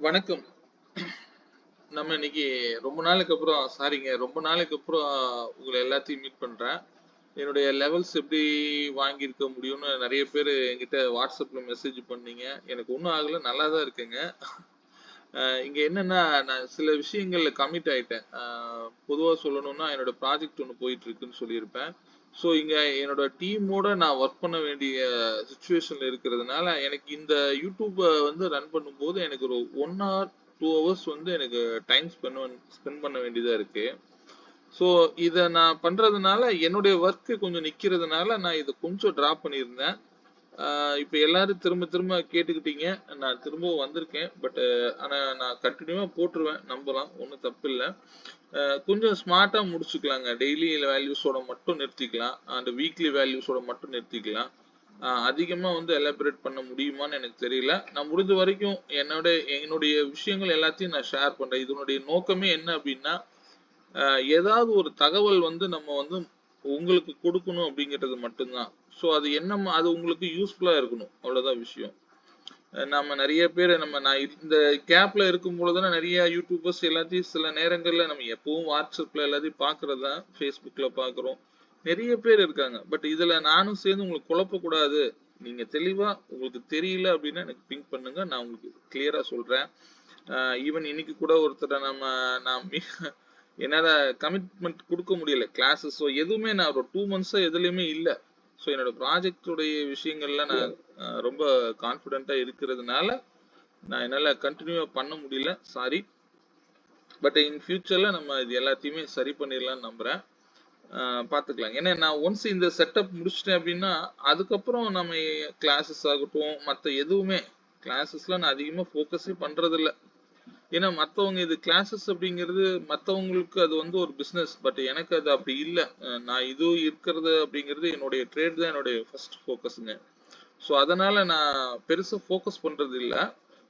வணக்கம். நம்ம இன்னைக்கு ரொம்ப நாளுக்கு அப்புறம் ரொம்ப நாளைக்கு அப்புறம் உங்களை எல்லாத்தையும் மீட் பண்றேன். என்னுடைய லெவல்ஸ் எப்படி வாங்கியிருக்க முடியும்னு நிறைய பேர் என்கிட்ட வாட்ஸ்அப்ல மெசேஜ் பண்ணீங்க. எனக்கு ஒன்றும் ஆகல, நல்லா தான் இருக்குங்க. இங்க என்னன்னா, நான் சில விஷயங்கள்ல கமிட் ஆயிட்டேன். பொதுவா சொல்லணும்னா என்னோட ப்ராஜெக்ட் ஒன்று போயிட்டு இருக்குன்னு சொல்லியிருப்பேன். ஸோ இங்க என்னோட டீமோட நான் ஒர்க் பண்ண வேண்டிய சுச்சுவேஷன்ல இருக்கிறதுனால எனக்கு இந்த யூடியூப் வந்து ரன் பண்ணும்போது எனக்கு ஒரு 1 hour 2 hours வந்து எனக்கு டைம் ஸ்பெண்ட் பண்ண வேண்டியதா இருக்கு. ஸோ இதை நான் பண்றதுனால என்னுடைய ஒர்க் கொஞ்சம் நிக்கிறதுனால நான் இதை கொஞ்சம் டிராப் பண்ணியிருந்தேன். இப்போ எல்லாரும் திரும்ப திரும்ப கேட்டுக்கிட்டீங்க, நான் திரும்பவும் வந்திருக்கேன். பட் ஆனா நான் கண்டினியூவா போட்டுருவேன், நம்பலாம், ஒன்றும் தப்பு இல்லை. கொஞ்சம் ஸ்மார்ட்டா முடிச்சுக்கலாங்க. டெய்லி வேல்யூஸோட மட்டும் நிறுத்திக்கலாம், அண்ட் வீக்லி வேல்யூஸோட மட்டும் நிறுத்திக்கலாம். அதிகமா வந்து எலாபரேட் பண்ண முடியுமான்னு எனக்கு தெரியல. நான் முடிஞ்ச வரைக்கும் என்னுடைய விஷயங்கள் எல்லாத்தையும் நான் ஷேர் பண்றேன். இதனுடைய நோக்கமே என்ன அப்படின்னா, ஏதாவது ஒரு தகவல் வந்து நம்ம வந்து உங்களுக்கு கொடுக்கணும் அப்படிங்கிறது மட்டும்தான். ஸோ அது அது உங்களுக்கு யூஸ்ஃபுல்லா இருக்கணும், அவ்வளவுதான் விஷயம். நம்ம நிறைய பேர் நான் இந்த கேப்ல இருக்கும் பொழுதுனா நிறைய யூடியூபர்ஸ் எல்லாத்தையும் சில நேரங்கள்ல நம்ம எப்பவும் வாட்ஸ்அப்ல எல்லாத்தையும் பாக்குறதா, ஃபேஸ்புக்ல பாக்குறோம், நிறைய பேர் இருக்காங்க. பட் இதுல நானும் சேர்ந்து உங்களுக்கு குழப்பக்கூடாது, நீங்க தெளிவா உங்களுக்கு தெரியல அப்படின்னா எனக்கு பிங்க் பண்ணுங்க, நான் உங்களுக்கு கிளியரா சொல்றேன். ஈவன் இன்னைக்கு கூட ஒருத்தர் நான் என்னால கமிட்மெண்ட் கொடுக்க முடியல கிளாஸஸ் எதுவுமே. நான் ஒரு 2 months எதுலயுமே இல்லை. ஸோ என்னோட ப்ராஜெக்டுடைய விஷயங்கள்ல நான் ரொம்ப கான்ஃபிடென்ட்டா இருக்கிறதுனால நான் என்னால கண்டினியூவா பண்ண முடியல, சாரி. பட் இன் ஃபியூச்சர்ல நம்ம இது எல்லாத்தையுமே சரி பண்ணிடலாம்னு நம்புறேன். பார்த்துக்கலாம். ஏன்னா நான் ஒன்ஸ் இந்த செட்டப் முடிச்சிட்டேன் அப்படின்னா அதுக்கப்புறம் நம்ம கிளாஸஸ் ஆகட்டும், மற்ற எதுவுமே கிளாஸஸ்ல நான் அதிகமாக ஃபோக்கஸே பண்றது இல்லை. ஏன்னா மற்றவங்க இது கிளாஸஸ் அப்படிங்கிறது மற்றவங்களுக்கு அது வந்து ஒரு பிஸ்னஸ். பட் எனக்கு அது அப்படி இல்லை. நான் இது இருக்கிறது அப்படிங்கிறது என்னுடைய ட்ரேட் தான் என்னுடைய ஃபர்ஸ்ட் ஃபோக்கஸுங்க. ஸோ அதனால நான் பெருசாக ஃபோக்கஸ் பண்றது இல்லை.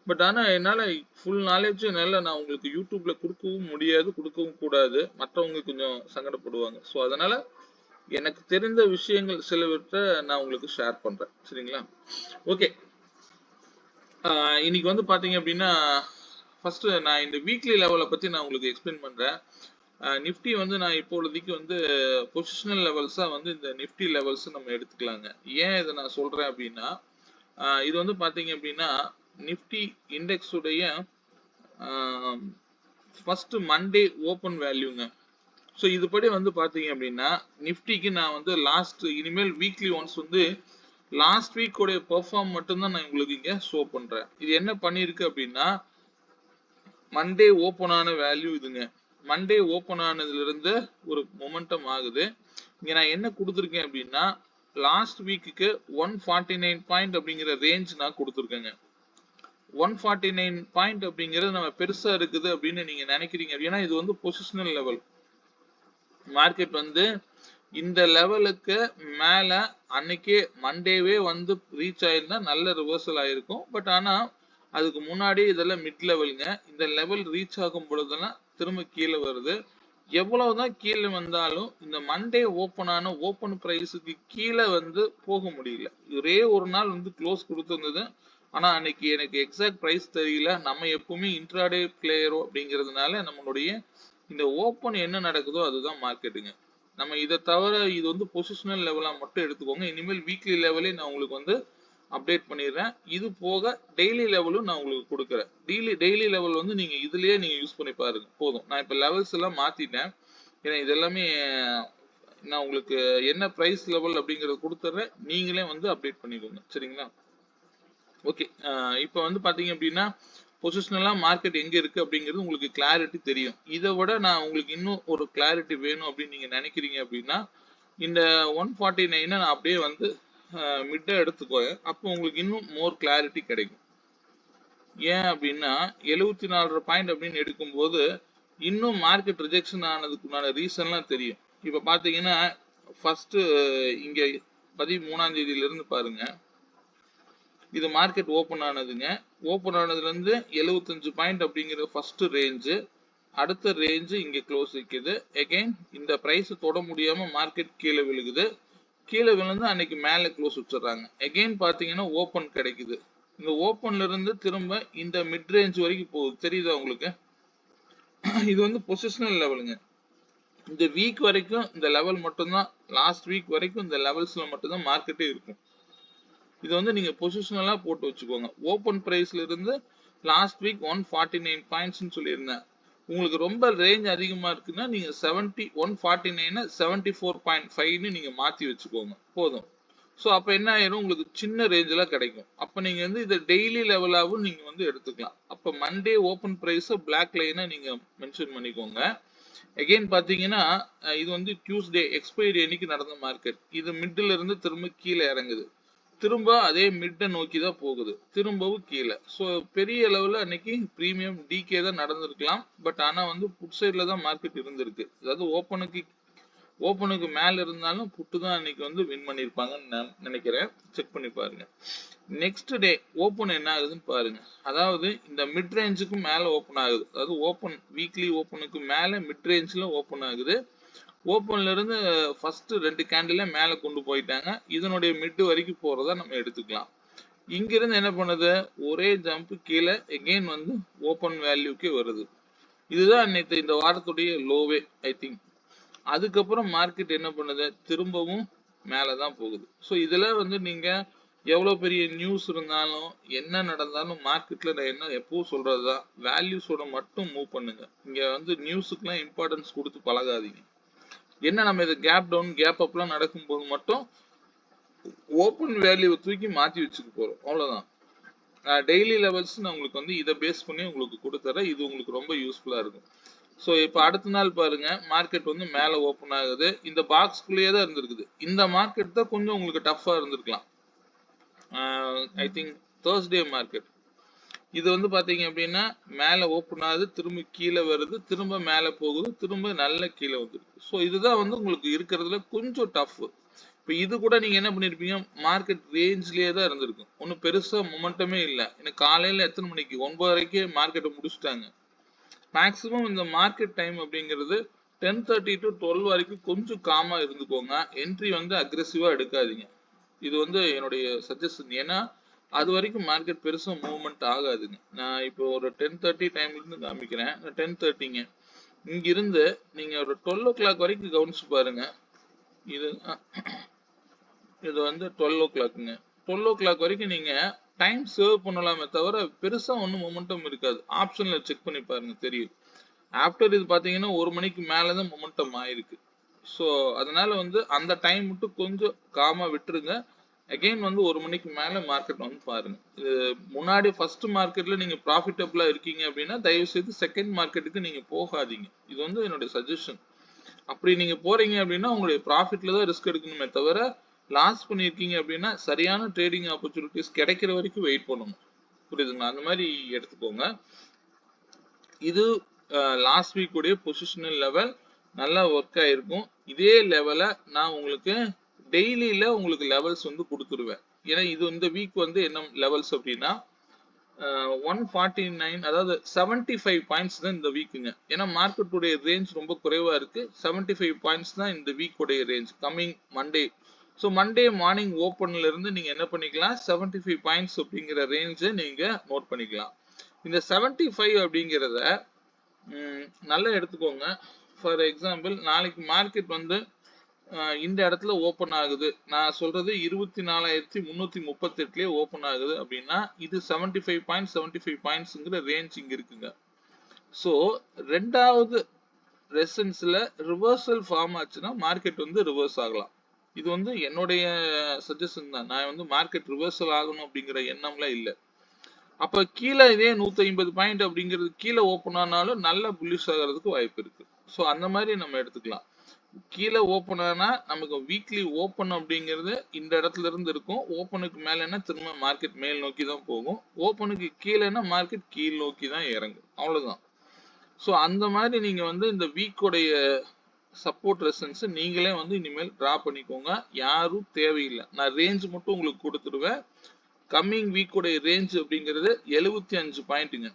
பட் ஆனால் என்னால் ஃபுல் நாலேஜ் என்னால் நான் உங்களுக்கு யூடியூப்ல கொடுக்கவும் முடியாது, கொடுக்கவும் கூடாது. மற்றவங்க கொஞ்சம் சங்கடப்படுவாங்க. ஸோ அதனால எனக்கு தெரிந்த விஷயங்கள் சிலவற்றை நான் உங்களுக்கு ஷேர் பண்றேன், சரிங்களா? ஓகே. இன்னைக்கு வந்து பாத்தீங்க அப்படின்னா, ஃபர்ஸ்ட் நான் இந்த வீக்லி லெவலை பத்தி நான் உங்களுக்கு எக்ஸ்பிளைன் பண்றேன். நிஃப்டி வந்து நான் இப்பொழுதைக்கு வந்து பொசிஷனல் லெவல்ஸா வந்து இந்த நிஃப்டி லெவல்ஸ் நம்ம எடுத்துக்கலாங்க. ஏன் இதை நான் சொல்றேன் அப்படின்னா, இது வந்து பாத்தீங்க அப்படின்னா நிஃப்டி இண்டெக்ஸ் உடைய ஃபர்ஸ்ட் மண்டே ஓப்பன் வேல்யூங்க. ஸோ இதுபடி வந்து பாத்தீங்க அப்படின்னா நிஃப்டிக்கு நான் வந்து இனிமேல் வீக்லி ஒன்ஸ் வந்து லாஸ்ட் வீக் உடைய பெர்ஃபார்ம் மட்டும்தான் நான் உங்களுக்கு இங்க ஷோ பண்றேன். இது என்ன பண்ணிருக்கு அப்படின்னா, மண்டே ஓப்பன் ஆன வேல்யூ இதுங்க. மண்டே ஓப்பன் ஆனதுல இருந்து ஒரு மொமெண்டம் ஆகுது. இங்க நான் என்ன கொடுத்துருக்கேன் அப்படின்னா, லாஸ்ட் வீக்குக்கு 149 பாயிண்ட் அப்படிங்கிற ரேஞ்ச் நான் கொடுத்துருக்கேங்க. 149 பாயிண்ட் அப்படிங்கிறது நம்ம பெருசா இருக்குது அப்படின்னு நீங்க நினைக்கிறீங்க அப்படின்னா, இது வந்து பொசிஷனல் லெவல். மார்க்கெட் வந்து இந்த லெவலுக்கு மேல அன்னைக்கே மண்டேவே வந்து ரீச் ஆயிருந்தா நல்ல ரிவர்சல் ஆயிருக்கும். பட் ஆனா அதுக்கு முன்னாடி இதெல்லாம் மிட் லெவலுங்க. இந்த லெவல் ரீச் ஆகும் பொழுதுலாம் திரும்ப கீழே வருது. எவ்வளவுதான் கீழே வந்தாலும் இந்த மண்டே ஓப்பன் ஆன ஓப்பன் பிரைஸுக்கு கீழே வந்து போக முடியல. ஒரே ஒரு நாள் வந்து க்ளோஸ் கொடுத்துருந்தது. ஆனா அன்னைக்கு எனக்கு எக்ஸாக்ட் பிரைஸ் தெரியல. நம்ம எப்பவுமே இன்ட்ராடே பிளேயரோ அப்படிங்கிறதுனால நம்மளுடைய இந்த ஓப்பன் என்ன நடக்குதோ அதுதான் மார்க்கெட்டுங்க. நம்ம இதை தவிர இது வந்து பொசிஷனல் லெவலா மட்டும் எடுத்துக்கோங்க. இனிமேல் வீக்லி லெவலே நான் உங்களுக்கு வந்து அப்டேட் பண்ணிடுறேன். இது போக டெய்லி லெவலும் நான் உங்களுக்கு கொடுக்குறேன். டெய்லி லெவல் வந்து நீங்க இதுலயே நீங்க யூஸ் பண்ணி பாருங்க போதும். நான் இப்ப லெவல்ஸ் எல்லாம் மாத்திட்டேன். ஏன்னா இது எல்லாமே நான் உங்களுக்கு என்ன பிரைஸ் லெவல் அப்படிங்கறத கொடுத்துட்றேன், நீங்களே வந்து அப்டேட் பண்ணிக்கோங்க, சரிங்களா? ஓகே. இப்போ வந்து பாத்தீங்க அப்படின்னா பொசிஷனலா மார்க்கெட் எங்க இருக்கு அப்படிங்கிறது உங்களுக்கு கிளாரிட்டி தெரியும். இதை விட நான் உங்களுக்கு இன்னும் ஒரு கிளாரிட்டி வேணும் அப்படின்னு நீங்க நினைக்கிறீங்க அப்படின்னா, இந்த 149 நான் அப்படியே வந்து மிட்டை எடுத்துக்கோங்க. அப்போ உங்களுக்கு இன்னும் மோர் கிளாரிட்டி கிடைக்கும். ஏன் அப்படின்னா 74 பாயிண்ட் அப்படின்னு எடுக்கும்போது இன்னும் மார்க்கெட் ரிஜெக்ஷன் ஆனதுக்குண்டான ரீசன்லாம் தெரியும். இப்ப பாத்தீங்கன்னா ஃபர்ஸ்ட் இங்க 13ஆம் தேதியில இருந்து பாருங்க, இது மார்க்கெட் ஓப்பன் ஆனதுங்க. ஓப்பன் ஆனதுல இருந்து 75 பாயிண்ட் அப்படிங்கிற ஃபர்ஸ்ட் ரேஞ்சு. அடுத்த ரேஞ்சு இங்க க்ளோஸ் விற்குது. அகைன் இந்த பிரைஸ் தொட முடியாம மார்க்கெட் கீழே விழுகுது. கீழே விழுந்து அன்னைக்கு மேல க்ளோஸ் வச்சிடறாங்க. அகைன் பாத்தீங்கன்னா ஓப்பன் கிடைக்குது. இந்த ஓப்பன்ல இருந்து திரும்ப இந்த மிட் ரேஞ்ச் வரைக்கும் போகுது, தெரியுதா உங்களுக்கு? இது வந்து பொசிஷனல் லெவலுங்க. இந்த வீக் வரைக்கும் இந்த லெவல் மட்டும்தான், லாஸ்ட் வீக் வரைக்கும் இந்த லெவல்ஸ்ல மட்டும்தான் மார்க்கெட்டே இருக்கும். இது வந்து நீங்க பொசிஷனலா போட்டு வச்சுக்கோங்க. ஓப்பன் பிரைஸ்ல இருந்து லாஸ்ட் வீக் 149 பாயிண்ட்ஸ்னு சொல்லியிருந்தேன். உங்களுக்கு ரொம்ப ரேஞ்ச் அதிகமா இருக்குன்னா நீங்க 149 74.5ன்னு நீங்க மாத்தி வச்சுக்கோங்க, போதும். ஸோ அப்ப என்ன ஆயிரும், உங்களுக்கு சின்ன ரேஞ்சில கிடைக்கும். அப்ப நீங்க வந்து இதை டெய்லி லெவலாவும் நீங்க வந்து எடுத்துக்கலாம். அப்ப மண்டே ஓப்பன் பிரைஸ் பிளாக் லைனா நீங்க மென்ஷன் பண்ணிக்கோங்க. அகைன் பாத்தீங்கன்னா இது வந்து டியூஸ்டே எக்ஸ்பைரி அன்னைக்கு நடந்த மார்க்கெட். இது மிட்ல இருந்து திரும்ப கீழே இறங்குது, திரும்ப அதே மிட்டை நோக்கி தான் போகுது, திரும்பவும் கீழே. ஸோ பெரிய அளவில் அன்னைக்கு ப்ரீமியம் டிகே தான் நடந்திருக்கலாம். பட் ஆனால் வந்து புட் சைடில் தான் மார்க்கெட் இருந்திருக்கு. அதாவது ஓப்பனுக்கு மேலே இருந்தாலும் புட்டு தான் அன்னைக்கு வந்து வின் பண்ணியிருப்பாங்கன்னு நான் நினைக்கிறேன். செக் பண்ணி பாருங்க. நெக்ஸ்ட் டே ஓப்பன் என்ன ஆகுதுன்னு பாருங்க. அதாவது இந்த மிட் ரேஞ்சுக்கு மேலே ஓப்பன் ஆகுது. அதாவது ஓப்பன் வீக்லி ஓப்பனுக்கு மேலே மிட் ரேஞ்சில் ஓப்பன் ஆகுது. ஓப்பன்ல இருந்து ஃபர்ஸ்ட் 2 கேண்டில மேல கொண்டு போயிட்டாங்க. இதனுடைய மிட் வரைக்கும் போறதா நம்ம எடுத்துக்கலாம். இங்க இருந்து என்ன பண்ணுது, ஒரே ஜம்ப் கீழே எகைன் வந்து ஓப்பன் வேல்யூக்கே வருது. இதுதான் நேற்று இந்த வாரத்துடைய லோவே ஐ திங்க். அதுக்கப்புறம் மார்க்கெட் என்ன பண்ணுது, திரும்பவும் மேலதான் போகுது. ஸோ இதுல வந்து நீங்க எவ்வளவு பெரிய நியூஸ் இருந்தாலும் என்ன நடந்தாலும் மார்க்கெட்ல நான் என்ன எப்பவும் சொல்றதுதான், வேல்யூஸோட மட்டும் மூவ் பண்ணுங்க. இங்க வந்து நியூஸுக்குலாம் இம்பார்ட்டன்ஸ் கொடுத்து பழகாதீங்க. என்ன நம்ம இது கேப் டவுன் கேப் அப்லாம் நடக்கும்போது மட்டும் ஓப்பன் வேல்யூவை தூக்கி மாற்றி வச்சுக்க போகிறோம், அவ்வளோதான். டெய்லி லெவல்ஸ் நான் உங்களுக்கு வந்து இதை பேஸ் பண்ணி உங்களுக்கு கொடுத்துறேன். இது உங்களுக்கு ரொம்ப யூஸ்ஃபுல்லாக இருக்கும். ஸோ இப்போ அடுத்த நாள் பாருங்க, மார்க்கெட் வந்து மேலே ஓப்பன் ஆகுது. இந்த பாக்ஸ்குள்ளேயே தான் இருந்திருக்குது. இந்த மார்க்கெட் தான் கொஞ்சம் உங்களுக்கு டஃப்பாக இருந்திருக்கலாம். ஐ திங்க் தேர்ஸ்டே மார்க்கெட் இது வந்து பாத்தீங்க அப்படின்னா மேல ஓப்பன் ஆகுது, திரும்ப கீழே வருது, திரும்ப மேல போகுது, திரும்ப நல்ல கீழே வந்துருக்கு. ஸோ இதுதான் வந்து உங்களுக்கு இருக்கிறதுல கொஞ்சம் டஃப். இப்போ இது கூட நீங்க என்ன பண்ணிருப்பீங்க, மார்க்கெட் ரேஞ்ச்லயே தான் இருந்திருக்கும். ஒன்றும் பெருசா மொமெண்டமே இல்லை. எனக்கு காலையில எத்தனை மணிக்கு 9:30க்கே மார்க்கெட்டை முடிச்சுட்டாங்க. மேக்சிமம் இந்த மார்க்கெட் டைம் அப்படிங்கிறது 10:30 to 12 வரைக்கும் கொஞ்சம் காமா இருந்துக்கோங்க. என்ட்ரி வந்து அக்ரெசிவா எடுக்காதீங்க. இது வந்து என்னுடைய சஜஷன். ஏன்னா அது வரைக்கும் மார்க்கெட் பெருசா மூவ்மெண்ட் ஆகாதுங்க. நான் இப்போ ஒரு 10:30 டைம்ல இருந்து காமிக்கிறேன். 10:30ங்க இங்க இருந்து நீங்க ஒரு 12 o'clock வரைக்கும் கவனிச்சு பாருங்க. இது வந்து 12 o'clockங்க. 12 o'clock வரைக்கும் நீங்க டைம் சேவ் பண்ணலாமே தவிர பெருசா ஒன்றும் மொமெண்டம் இருக்காது. ஆப்ஷன்ல செக் பண்ணி பாருங்க, தெரியும். ஆஃப்டர் இது பாத்தீங்கன்னா 1 மணிக்கு மேலதான் மொமெண்டம் ஆயிருக்கு. ஸோ அதனால வந்து அந்த டைம் மட்டும் கொஞ்சம் காமா விட்டுருங்க. அகைன் வந்து 1 மணிக்கு மேல மார்க்கெட் வந்து பாருங்க. இது முன்னாடி ஃபர்ஸ்ட் மார்க்கெட்ல நீங்க ப்ராஃபிட்டபிளா இருக்கீங்க அப்படின்னா தயவு செய்து செகண்ட் மார்க்கெட்டுக்கு நீங்க போகாதீங்க. இது வந்து என்னுடைய சஜஷன். அப்படி நீங்க போறீங்க அப்படின்னா உங்களுடைய ப்ராஃபிட்ல தான் ரிஸ்க் எடுக்கணுமே தவிர லாஸ் பண்ணியிருக்கீங்க அப்படின்னா சரியான ட்ரேடிங் ஆப்பர்ச்சுனிட்டிஸ் கிடைக்கிற வரைக்கும் வெயிட் பண்ணணும். புரியுதுங்களா? அந்த மாதிரி எடுத்துக்கோங்க. இது லாஸ்ட் வீக் உடைய பொசிஷனல் லெவல் நல்லா ஒர்க் ஆயிருக்கும். இதே லெவலை நான் உங்களுக்கு டெய்லியில உங்களுக்கு லெவல்ஸ் வந்து கொடுத்துருவேன். ஏன்னா இது இந்த வீக் வந்து என்ன லெவல்ஸ் அப்படின்னா 149, அதாவது 75 பாயிண்ட்ஸ் தான் இந்த வீக்குங்க. ஏன்னா மார்க்கெட்டுடைய ரேஞ்ச் ரொம்ப குறைவா இருக்கு. 75 பாயிண்ட்ஸ் தான் இந்த வீக் உடைய range coming Monday. So Monday morning ஓப்பன்ல இருந்து நீங்க என்ன பண்ணிக்கலாம், 75 பாயிண்ட்ஸ் அப்படிங்கிற ரேஞ்சை நீங்க நோட் பண்ணிக்கலாம். இந்த 75 அப்படிங்கிறத நல்லா எடுத்துக்கோங்க. ஃபார் எக்ஸாம்பிள் நாளைக்கு மார்க்கெட் வந்து இந்த இடத்துல ஓப்பன் ஆகுது, நான் சொல்றது 24,338 ஓப்பன் ஆகுது அப்படின்னா இது 75 பாயிண்ட்ஸ்ங்கிற ரேஞ்ச் இங்க இருக்குங்க. ஸோ ரெண்டாவது ரெசன்ஸ்ல ரிவர்சல் ஃபார்ம் ஆச்சுன்னா மார்க்கெட் வந்து ரிவர்ஸ் ஆகலாம். இது வந்து என்னுடைய சஜஷன் தான். நான் வந்து மார்க்கெட் ரிவர்சல் ஆகணும் அப்படிங்கிற எண்ணம்லாம் இல்லை. அப்ப கீழே இதே 150 பாயிண்ட் அப்படிங்கிறது கீழே ஓப்பன் ஆனாலும் நல்ல புல்லிஷ் ஆகிறதுக்கு வாய்ப்பு இருக்கு. ஸோ அந்த மாதிரி நம்ம எடுத்துக்கலாம். கீழே ஓப்பன் ஆனா நமக்கு வீக்லி ஓப்பன் அப்படிங்கிறது இந்த இடத்துல இருந்து இருக்கும். ஓப்பனுக்கு மேலன்னா திரும்ப மார்க்கெட் மேல் நோக்கி தான் போகும். ஓப்பனுக்கு கீழேன்னா மார்க்கெட் கீழ் நோக்கி தான் இறங்கும், அவ்வளவுதான். ஸோ அந்த மாதிரி நீங்க வந்து இந்த வீக்கோடைய சப்போர்ட் ரெசன்ஸ் நீங்களே வந்து இனிமேல் டிரா பண்ணிக்கோங்க. யாரும் தேவையில்லை. நான் ரேஞ்ச் மட்டும் உங்களுக்கு கொடுத்துடுவேன். கம்மிங் வீக்கோடைய ரேஞ்ச் அப்படிங்கிறது 75 பாயிண்ட்டுங்க.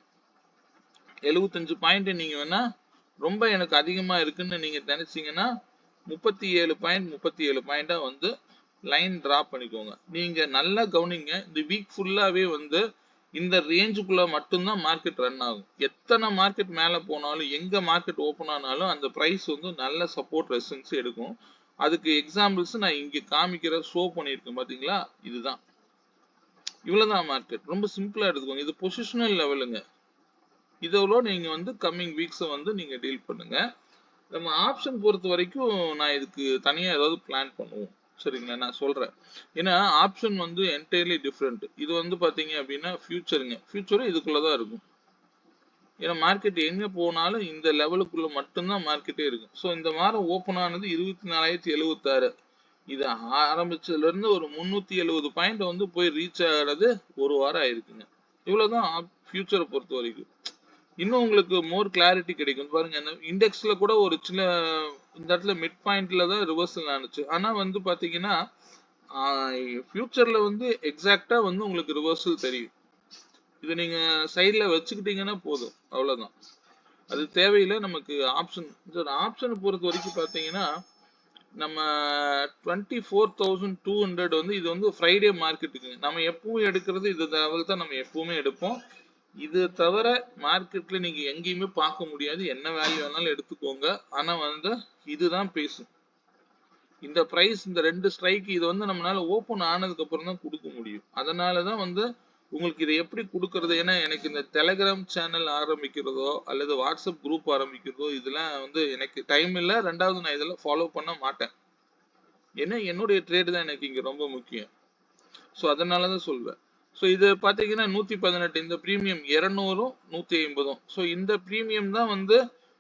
75 பாயிண்ட் நீங்க வேணா ரொம்ப எனக்கு அதிகமா இருக்குன்னு நீங்க நினைச்சீங்கன்னா 37 பாயிண்டா வந்து லைன் டிரா பண்ணிக்கோங்க. நீங்க நல்லா கவனிங்க, இந்த வீக் ஃபுல்லாவே வந்து இந்த ரேஞ்சுக்குள்ள மட்டும்தான் மார்க்கெட் ரன் ஆகும். எத்தனை மார்க்கெட் மேல போனாலும், எங்க மார்க்கெட் ஓபன் ஆனாலும் அந்த பிரைஸ் வந்து நல்ல சப்போர்ட் ரெசிஸ்டன்ஸ் எடுக்கும். அதுக்கு எக்ஸாம்பிள்ஸ் நான் இங்க காமிக்கிற ஷோ பண்ணியிருக்கேன் பாத்தீங்களா, இதுதான். இவ்வளவுதான் மார்க்கெட். ரொம்ப சிம்பிளா எடுத்துக்கோங்க. இது பொசிஷனல் லெவலுங்க. இதோட நீங்க வந்து கம்மிங் வீக்ஸ் வந்து நீங்க டீல் பண்ணுங்க. நம்ம ஆப்ஷன் பொறுத்த வரைக்கும் நான் இதுக்கு தனியா ஏதாவது பிளான் பண்ணுவோம். சரிங்களா, நான் சொல்றேன். ஏன்னா ஆப்ஷன் வந்து என்டையர்லி டிஃப்ரெண்ட். இது வந்து பாத்தீங்க அப்படின்னா ஃபியூச்சருங்க. ஃபியூச்சரும் இதுக்குள்ளதான் இருக்கும். ஏன்னா மார்க்கெட் எங்க போனாலும் இந்த லெவலுக்குள்ள மட்டும்தான் மார்க்கெட்டே இருக்கும். ஸோ இந்த வாரம் ஓப்பன் ஆனது 24,076. இது ஆரம்பிச்சதுல இருந்து ஒரு 370 பாயிண்ட் வந்து போய் ரீச் ஆகிறது ஒரு வாரம் ஆயிருக்குங்க. இவ்வளவுதான் ஃபியூச்சரை பொறுத்த வரைக்கும். இன்னும் உங்களுக்கு மோர் கிளாரிட்டி கிடைக்கும். பாருங்க, இந்த இண்டெக்ஸ்ல கூட ஒரு சின்ன இந்த இடத்துல மிட் பாயிண்ட்ல தான் ரிவர்சல் ஆனிச்சு. ஆனா வந்து பாத்தீங்கன்னா ஃபியூச்சர்ல வந்து எக்ஸாக்டா வந்து உங்களுக்கு ரிவர்சல் தெரியும். இது நீங்க சைட்ல வச்சுக்கிட்டீங்கன்னா போதும், அவ்வளவுதான். அது தேவையில்லை நமக்கு. ஆப்ஷன் ஆப்ஷனை பொறுத்த வரைக்கும் பாத்தீங்கன்னா நம்ம 24,200 வந்து இது வந்து ஃப்ரைடே மார்க்கெட்டுக்கு நம்ம எப்பவும் எடுக்கிறது இது லெவல் தான். நம்ம எப்பவுமே எடுப்போம். இது தவிர மார்க்கெட்ல நீங்க எங்கேயுமே பார்க்க முடியாது. என்ன வேல்யூ வேணாலும் எடுத்துக்கோங்க. ஆனா வந்து இதுதான் பேசும். இந்த பிரைஸ், இந்த 2 ஸ்ட்ரைக் இது வந்து நம்மளால ஓபன் ஆனதுக்கு அப்புறம் தான் கொடுக்க முடியும். அதனாலதான் வந்து உங்களுக்கு இதை எப்படி கொடுக்கறது. ஏன்னா எனக்கு இந்த டெலிகிராம் சேனல் ஆரம்பிக்கிறதோ அல்லது வாட்ஸ்அப் குரூப் ஆரம்பிக்கிறதோ இதெல்லாம் வந்து எனக்கு டைம் இல்லை. ரெண்டாவது நான் இதெல்லாம் ஃபாலோ பண்ண மாட்டேன். ஏன்னா என்னுடைய ட்ரேடு தான் எனக்கு இங்க ரொம்ப முக்கியம். ஸோ அதனாலதான் சொல்வேன். ஸோ இது பாத்தீங்கன்னா 118 இந்த பிரீமியம் 200 150. ஸோ இந்த பிரீமியம் தான் வந்து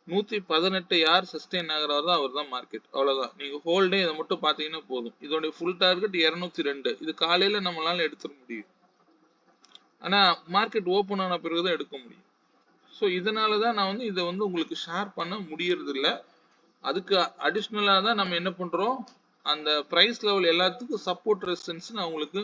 118 யார் சஸ்டெயின் ஆகிறாரோ அவர் தான் மார்க்கெட். அவ்வளவுதான். நீங்க ஹோல்டே இதை மட்டும் பாத்தீங்கன்னா போதும். இதோட ஃபுல் டார்கெட் 202. இது காலையில நம்மளால எடுத்துட முடியும். ஆனா மார்க்கெட் ஓபன் ஆன பிறகுதான் எடுக்க முடியும். ஸோ இதனாலதான் நான் வந்து இதை வந்து உங்களுக்கு ஷேர் பண்ண முடியறது இல்லை. அதுக்கு அடிஷ்னலா தான் நம்ம என்ன பண்றோம், அந்த பிரைஸ் லெவல் எல்லாத்துக்கும் சப்போர்ட் ரெசிஸ்டன்ஸ் நான் உங்களுக்கு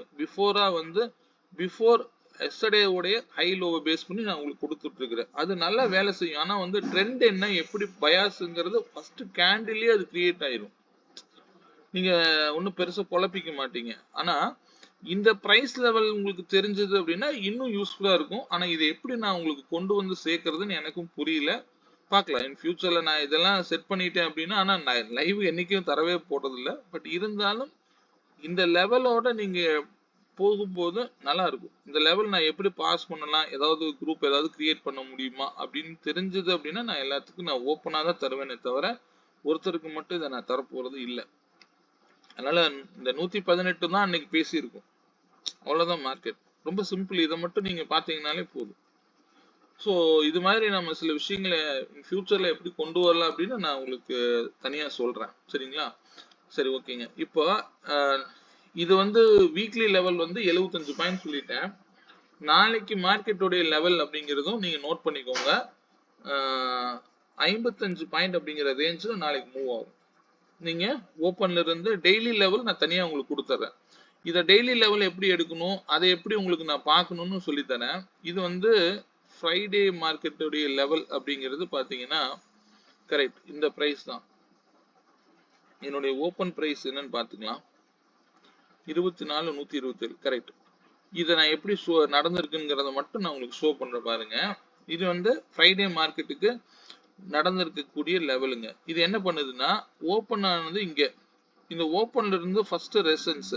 பிஃபோர் எஸ்டர்டே உடைய ஹை லோவை பேஸ் பண்ணி நான் உங்களுக்கு கொடுத்துட்டு இருக்கிறேன். அது நல்லா வேலை செய்யும். ஆனா வந்து ட்ரெண்ட் என்ன, எப்படி பயாஸ்ங்கிறது ஃபர்ஸ்ட் கேண்டிலே அது கிரியேட் ஆயிரும். நீங்க ஒன்னும் பெருசா குழப்பிக்க மாட்டீங்க. ஆனா இந்த பிரைஸ் லெவல் உங்களுக்கு தெரிஞ்சது அப்படின்னா இன்னும் யூஸ்ஃபுல்லா இருக்கும். ஆனா இதை எப்படி நான் உங்களுக்கு கொண்டு வந்து சேர்க்கறதுன்னு எனக்கும் புரியல. பார்க்கலாம் இன் ஃபியூச்சர்ல நான் இதெல்லாம் செட் பண்ணிட்டேன் அப்படின்னா. ஆனா நான் லைவ் என்னைக்கும் தரவே போட்டதில்லை. பட் இருந்தாலும் இந்த லெவலோட நீங்க போகும்போது நல்லா இருக்கும். இந்த லெவல் நான் எப்படி பாஸ் பண்ணலாம், ஏதாவது குரூப் ஏதாவது கிரியேட் பண்ண முடியுமா அப்படின்னு தெரிஞ்சது அப்படின்னா நான் எல்லாத்துக்கும் நான் ஓப்பனா தான் தருவேனே தவிர ஒருத்தருக்கு மட்டும் இதை நான் தரப்போறது இல்லை. அதனால இந்த 118 தான் அன்னைக்கு பேசியிருக்கும். அவ்வளவுதான் மார்க்கெட். ரொம்ப சிம்பிள். இதை மட்டும் நீங்க பாத்தீங்கன்னாலே போதும். ஸோ இது மாதிரி நம்ம சில விஷயங்களை ஃபியூச்சர்ல எப்படி கொண்டு வரலாம் அப்படின்னு நான் உங்களுக்கு தனியா சொல்றேன். சரிங்களா? சரி, ஓகேங்க. இப்போ இது வந்து வீக்லி லெவல் வந்து 75 பாயிண்ட் சொல்லிட்டேன். நாளைக்கு மார்க்கெட்டோடைய லெவல் அப்படிங்கிறதும் நீங்க நோட் பண்ணிக்கோங்க. 55 பாயிண்ட் அப்படிங்கிற ரேஞ்சு நாளைக்கு மூவ் ஆகும். நீங்க ஓப்பன்ல இருந்து டெய்லி லெவல் நான் தனியா உங்களுக்கு கொடுத்துறேன். இதை டெய்லி லெவல் எப்படி எடுக்கணும், அதை எப்படி உங்களுக்கு நான் பார்க்கணும்னு சொல்லித்தரேன். இது வந்து ஃப்ரைடே மார்க்கெட்டுடைய லெவல் அப்படிங்கிறது பாத்தீங்கன்னா கரெக்ட் இந்த பிரைஸ் தான். என்னுடைய ஓப்பன் பிரைஸ் என்னன்னு பாத்துக்கலாம். 24,127 கரெக்ட். இதை நான் எப்படி நடந்திருக்குங்கிறத மட்டும் நான் உங்களுக்கு ஷோ பண்ற பாருங்க. இது வந்து ஃப்ரைடே மார்க்கெட்டுக்கு நடந்திருக்கக்கூடிய லெவலுங்க. இது என்ன பண்ணுதுன்னா ஓப்பன் ஆனது இங்க இந்த ஓப்பன்ல இருந்து ஃபர்ஸ்ட் ரெசன்ஸ்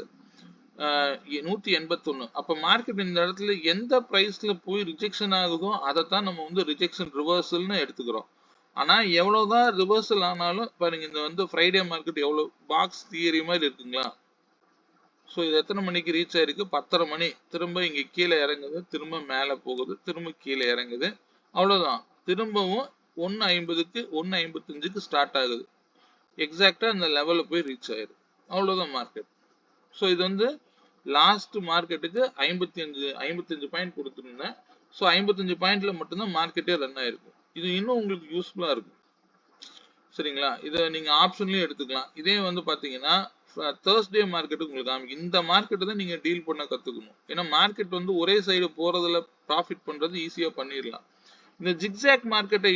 181. அப்ப மார்க்கெட் இந்த இடத்துல எந்த பிரைஸ்ல போய் ரிஜெக்ஷன் ஆகுதோ அதைத்தான் நம்ம வந்து ரிஜெக்ஷன் ரிவர்சல்னு எடுத்துக்கிறோம். ஆனா எவ்வளவுதான் ரிவர்சல் ஆனாலும் பாருங்க, இந்த வந்து ஃப்ரைடே மார்க்கெட் எவ்வளவு பாக்ஸ் தியரி மாதிரி இருக்குங்களா. ஸோ இது எத்தனை மணிக்கு ரீச் ஆயிருக்கு, 10:30 மணி. திரும்ப இங்க கீழே இறங்குது, திரும்ப மேல போகுது, திரும்ப கீழே இறங்குது. அவ்வளவுதான். திரும்பவும் 1:50க்கு 1:55க்கு ஸ்டார்ட் ஆகுது. எக்ஸாக்டா இந்த லெவல்ல போய் ரீச் ஆயிரு. அவ்வளவுதான் மார்க்கெட். ஸோ இது வந்து லாஸ்ட் மார்க்கெட்டுக்கு 55 பாயிண்ட் கொடுத்துருந்தேன். ஸோ 55 பாயிண்ட்ல மட்டும்தான் மார்க்கெட்டே ரன் ஆயிருக்கும். இது இன்னும் உங்களுக்கு யூஸ்ஃபுல்லா இருக்கும். சரிங்களா? இதை நீங்க ஆப்ஷன்லயும் எடுத்துக்கலாம். இதே வந்து பாத்தீங்கன்னா தேர்ஸ்டே மார்க்கெட்டுக்கு உங்களுக்கு காமிக்கும். இந்த மார்க்கெட்டை தான் நீங்க டீல் பண்ண கத்துக்கணும். ஏன்னா மார்க்கெட் வந்து ஒரே சைடு போறதுல ப்ராஃபிட் பண்றது ஈஸியா பண்ணிடலாம். இந்த ஜிக்ஸாக் மார்க்கெட்டை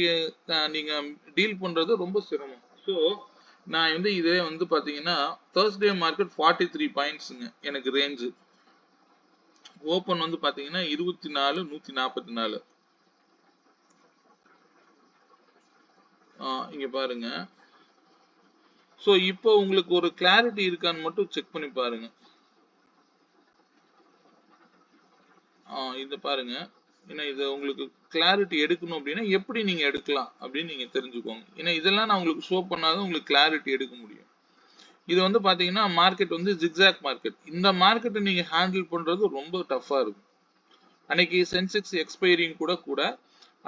நீங்க டீல் பண்றது ரொம்ப சிரமம். ஸோ நான் வந்து இதே வந்து பாத்தீங்கன்னா Thursday மார்க்கெட் 43 பாயிண்ட்ஸ்ங்க எனக்கு ரேஞ்சு. ஓப்பன் வந்து பாத்தீங்கன்னா 24,144. இங்க பாருங்க. ஸோ இப்போ உங்களுக்கு ஒரு கிளாரிட்டி இருக்கான்னு மட்டும் செக் பண்ணி பாருங்க. இது பாருங்க. ஏன்னா இது உங்களுக்கு கிளாரிட்டி எடுக்கணும் அப்படின்னா எப்படி நீங்க எடுக்கலாம் அப்படின்னு நீங்க தெரிஞ்சுக்கோங்க. ஏன்னா இதெல்லாம் நான் உங்களுக்கு ஷோ பண்ணாதான் உங்களுக்கு கிளாரிட்டி எடுக்க முடியும். இது வந்து பாத்தீங்கன்னா மார்க்கெட் வந்து ஜிக்ஸாக் மார்க்கெட். இந்த மார்க்கெட்டை நீங்க ஹேண்டில் பண்றது ரொம்ப டஃபா இருக்கும். அன்னைக்கு சென்செக்ஸ் எக்ஸ்பைரிங் கூட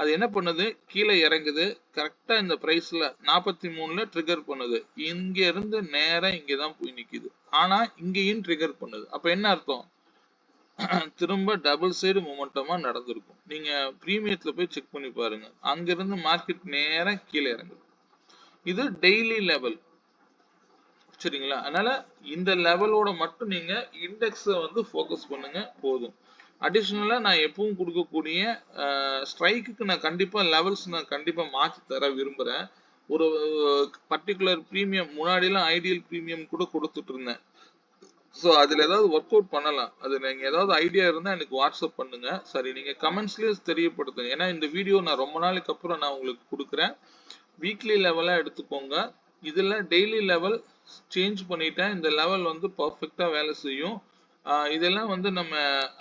அது என்ன பண்ணுது, கீழே இறங்குது, கரெக்டா இந்த பிரைஸ்ல 43ல ட்ரிகர் பண்ணுது. இங்க இருந்து நேரா இங்கதான் போய் நிக்குது. ஆனா இங்கேயும் ட்ரிகர் பண்ணுது. அப்ப என்ன அர்த்தம், திரும்ப டபுள் சைடு மொமெண்டமா நடந்திருக்கும். நீங்க பிரீமியத்துல போய் செக் பண்ணி பாருங்க. அங்க இருந்து மார்க்கெட் நேரா கீழே இறங்குது. இது டெய்லி லெவல், சரிங்களா? அதனால இந்த லெவலோட மட்டும் நீங்க இண்டெக்ஸ வந்து ஃபோக்கஸ் பண்ணுங்க போதும். அடிஷனலா நான் எப்பவும் கொடுக்கக்கூடிய ஸ்ட்ரைக்குக்கு நான் கண்டிப்பா லெவல்ஸ் நான் கண்டிப்பா மாற்றி தர விரும்புறேன். ஒரு பர்டிகுலர் பிரீமியம் முன்னாடிலாம் ஐடியல் பிரீமியம் கூட கொடுத்துட்டு இருந்தேன். ஸோ அதுல ஏதாவது ஒர்க் அவுட் பண்ணலாம். அது நீங்க ஏதாவது ஐடியா இருந்தா எனக்கு வாட்ஸ்அப் பண்ணுங்க. சரி, நீங்க கமெண்ட்ஸ்லயே தெரியப்படுத்துங்க. ஏன்னா இந்த வீடியோ நான் ரொம்ப நாளைக்கு அப்புறம் நான் உங்களுக்கு கொடுக்குறேன். வீக்லி லெவலா எடுத்துக்கோங்க. இதுல டெய்லி லெவல் சேஞ்ச் பண்ணிட்டேன். இந்த லெவல் வந்து பர்ஃபெக்டா வேலை செய்யும். இதெல்லாம் வந்து நம்ம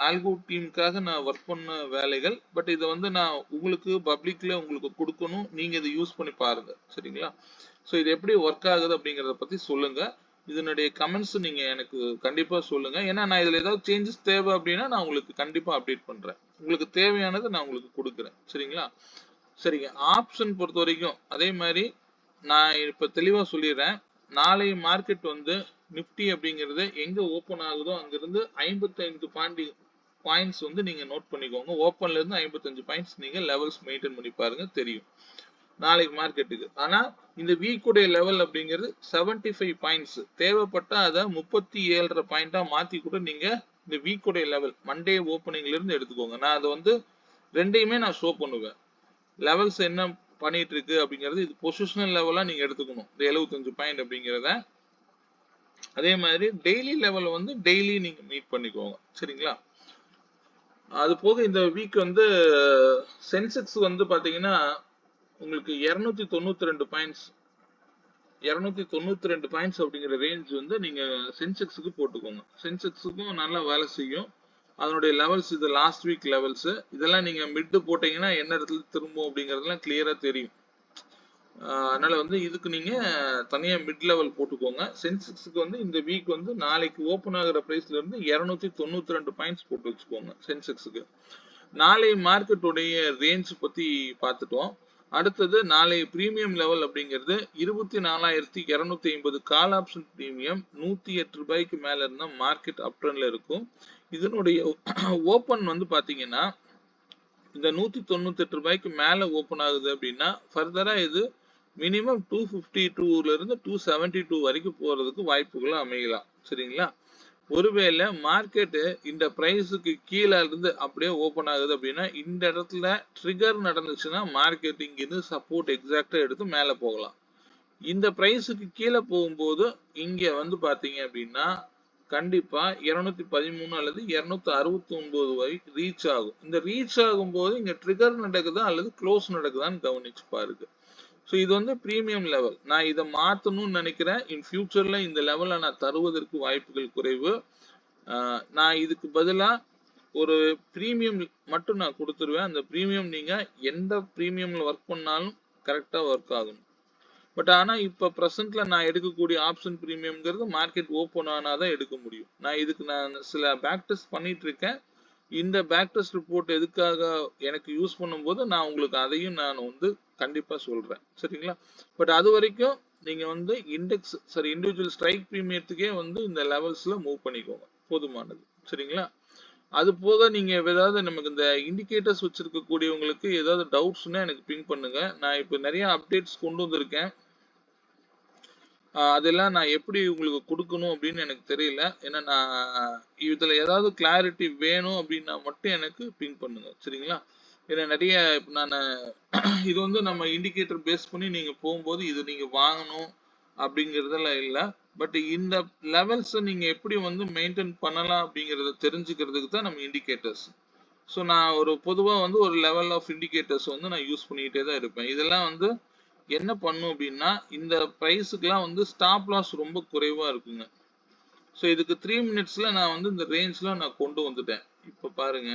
ஆல்கோ டீமுக்காக நான் ஒர்க் பண்ண வேலைகள். பட் இதை வந்து நான் உங்களுக்கு பப்ளிக்ல உங்களுக்கு கொடுக்கணும். நீங்க இதை யூஸ் பண்ணி பாருங்க, சரிங்களா? ஸோ இது எப்படி ஒர்க் ஆகுது அப்படிங்கிறத பத்தி சொல்லுங்க. இதனுடைய கமெண்ட்ஸ் நீங்க எனக்கு கண்டிப்பா சொல்லுங்க. ஏன்னா நான் இதுல ஏதாவது சேஞ்சஸ் தேவை அப்படின்னா நான் உங்களுக்கு கண்டிப்பா அப்டேட் பண்றேன். உங்களுக்கு தேவையானதை நான் உங்களுக்கு கொடுக்குறேன், சரிங்களா? சரிங்க. ஆப்ஷன் பொறுத்த வரைக்கும் அதே மாதிரி நான் இப்ப தெளிவா சொல்லிடுறேன். நாளை மார்க்கெட் வந்து நிப்டி அப்படிங்கிறது எங்க ஓபன் ஆகுதோ அங்கிருந்து 55 பாயிண்ட்ஸ் வந்து நீங்க நோட் பண்ணிக்கோங்க. ஓப்பன்ல இருந்து 55 பாயிண்ட்ஸ் நீங்க லெவல்ஸ் மெயின்டைன் பண்ணி பாருங்க, தெரியும் நாளைக்கு மார்க்கெட்டுக்கு. ஆனா இந்த வீக் உடைய லெவல் அப்படிங்கிறது 75 பாயிண்ட்ஸ். தேவைப்பட்டா அதை 37.5 பாயிண்டா மாத்தி கூட நீங்க இந்த வீக் உடைய லெவல் மண்டே ஓப்பனிங்ல இருந்து எடுத்துக்கோங்க. நான் அதை வந்து ரெண்டையுமே நான் ஷோ பண்ணுவேன். லெவல்ஸ் என்ன பண்ணிட்டு இருக்கு அப்படிங்கிறது இது பொசிஷனல் லெவலா நீங்க எடுத்துக்கணும், இந்த 75 பாயிண்ட் அப்படிங்கிறத. அதே மாதிரி டெய்லி லெவல் வந்து டெய்லி நீங்க மீட் பண்ணிக்கோங்க, சரிங்களா? அது போக இந்த வீக் வந்து சென்செக்ஸ் வந்து பாத்தீங்கன்னா உங்களுக்கு 292 பாயிண்ட்ஸ் 292 பாயிண்ட்ஸ் அப்படிங்கிற ரேஞ்ச் வந்து நீங்க சென்செக்ஸுக்கு போட்டுக்கோங்க. சென்செக்ஸுக்கும் நல்லா வேலை செய்யும். அதனுடைய லெவல்ஸ் இது லாஸ்ட் வீக் லெவல்ஸ். இதெல்லாம் நீங்க மிட் போட்டீங்கன்னா என்ன இடத்துல திரும்பும் அப்படிங்கறதெல்லாம் கிளியரா தெரியும். அதனால வந்து இதுக்கு நீங்க தனியா மிட் லெவல் போட்டுக்கோங்க. சென்செக்ஸுக்கு வந்து இந்த வீக் வந்து நாளைக்கு ஓபன் ஆகுற பிரைஸ்ல இருந்து 292 பாயிண்ட்ஸ் போட்டு வச்சுக்கோங்க சென்செக்ஸுக்கு. நாளை மார்க்கெட் உடைய ரேஞ்ச் பத்தி பார்த்துட்டோம். அடுத்தது நாளை பிரீமியம் லெவல் அப்படிங்கிறது 24,250 கால் ஆப்ஷன் பிரீமியம் 108 ரூபாய்க்கு மேல இருந்தா மார்க்கெட் அப் ட்ரெண்ட்ல இருக்கும். இதனுடைய ஓபன் வந்து பாத்தீங்கன்னா இந்த 198 ரூபாய்க்கு மேல ஓபன் ஆகுது அப்படின்னா ஃபர்தரா இது மினிமம் 252ல இருந்து 272 வரைக்கும் போறதுக்கு வாய்ப்புகள் அமையலாம், சரிங்களா? ஒருவேளை மார்க்கெட்டு இந்த பிரைஸுக்கு கீழே இருந்து அப்படியே ஓபன் ஆகுது அப்படின்னா இந்த இடத்துல ட்ரிகர் நடந்துச்சுன்னா மார்க்கெட் இங்கிருந்து சப்போர்ட் எக்ஸாக்டா எடுத்து மேல போகலாம். இந்த பிரைஸுக்கு கீழே போகும்போது இங்க வந்து பாத்தீங்க அப்படின்னா கண்டிப்பா 213 அல்லது 269 வரைக்கும் ரீச் ஆகும். இந்த ரீச் ஆகும்போது இங்க ட்ரிகர் நடக்குதா அல்லது க்ளோஸ் நடக்குதான்னு கவனிச்சு பாருங்க. ஸோ இது வந்து பிரீமியம் லெவல். நான் இதை மாற்றணும்னு நினைக்கிறேன். இன் ஃபியூச்சர்ல இந்த லெவலை நான் தருவதற்கு வாய்ப்புகள் குறைவு. நான் இதுக்கு பதிலாக ஒரு பிரீமியம் மட்டும் நான் கொடுத்துருவேன். அந்த பிரீமியம் நீங்க எந்த பிரீமியம்ல ஒர்க் பண்ணாலும் கரெக்டா ஒர்க் ஆகும். பட் ஆனா இப்ப ப்ரெசென்ட்ல நான் எடுக்கக்கூடிய ஆப்ஷன் பிரீமியம்ங்கிறது மார்க்கெட் ஓப்பன் ஆனாதான் எடுக்க முடியும். நான் இதுக்கு நான் சில பேக் டெஸ்ட் பண்ணிட்டு இருக்கேன். இந்த பேக் டெஸ்ட் ரிப்போர்ட் எதுக்காக எனக்கு யூஸ் பண்ணும்போது நான் உங்களுக்கு அதையும் நான் வந்து கண்டிப்பா சொல்றேன், சரிங்களா? பட் அது வரைக்கும் நீங்க வந்து இண்டெக்ஸ் சரி இண்டிவிஜுவல் ஸ்ட்ரைக் பிரீமியத்துக்கே வந்து இந்த லெவல்ஸ்ல மூவ் பண்ணிக்கோங்க, போதுமானது, சரிங்களா? அது போக நீங்க ஏதாவது நமக்கு இந்த இண்டிகேட்டர்ஸ் வச்சிருக்கக்கூடியவங்களுக்கு ஏதாவது டவுட்ஸ்னா எனக்கு பிங் பண்ணுங்க. நான் இப்போ நிறைய அப்டேட்ஸ் கொண்டு வந்திருக்கேன். அதெல்லாம் நான் எப்படி உங்களுக்கு கொடுக்கணும் அப்படின்னு எனக்கு தெரியல. ஏன்னா நான் இதுல ஏதாவது கிளாரிட்டி வேணும் அப்படின்னா மட்டும் எனக்கு பிங் பண்ணுங்க, சரிங்களா? ஏன்னா நிறைய நான் இது வந்து நம்ம இண்டிகேட்டர் பேஸ் பண்ணி நீங்க போகும்போது இது நீங்க வாங்கணும் அப்படிங்கிறதெல்லாம் இல்லை. பட் இந்த லெவல்ஸை நீங்க எப்படி வந்து மெயின்டைன் பண்ணலாம் அப்படிங்கிறத தெரிஞ்சுக்கிறதுக்கு தான் நம்ம இண்டிகேட்டர்ஸ். ஸோ நான் ஒரு பொதுவாக வந்து ஒரு லெவல் ஆஃப் இண்டிகேட்டர்ஸ் வந்து நான் யூஸ் பண்ணிக்கிட்டே தான் இருப்பேன். இதெல்லாம் வந்து என்ன பண்ணும் அப்படின்னா இந்த ப்ரைஸுக்கெல்லாம் வந்து ஸ்டாப் லாஸ் ரொம்ப குறைவாக இருக்குங்க. ஸோ இதுக்கு 3 மினிட்ஸ்ல நான் வந்து இந்த ரேஞ்சில் நான் கொண்டு வந்துட்டேன். இப்போ பாருங்க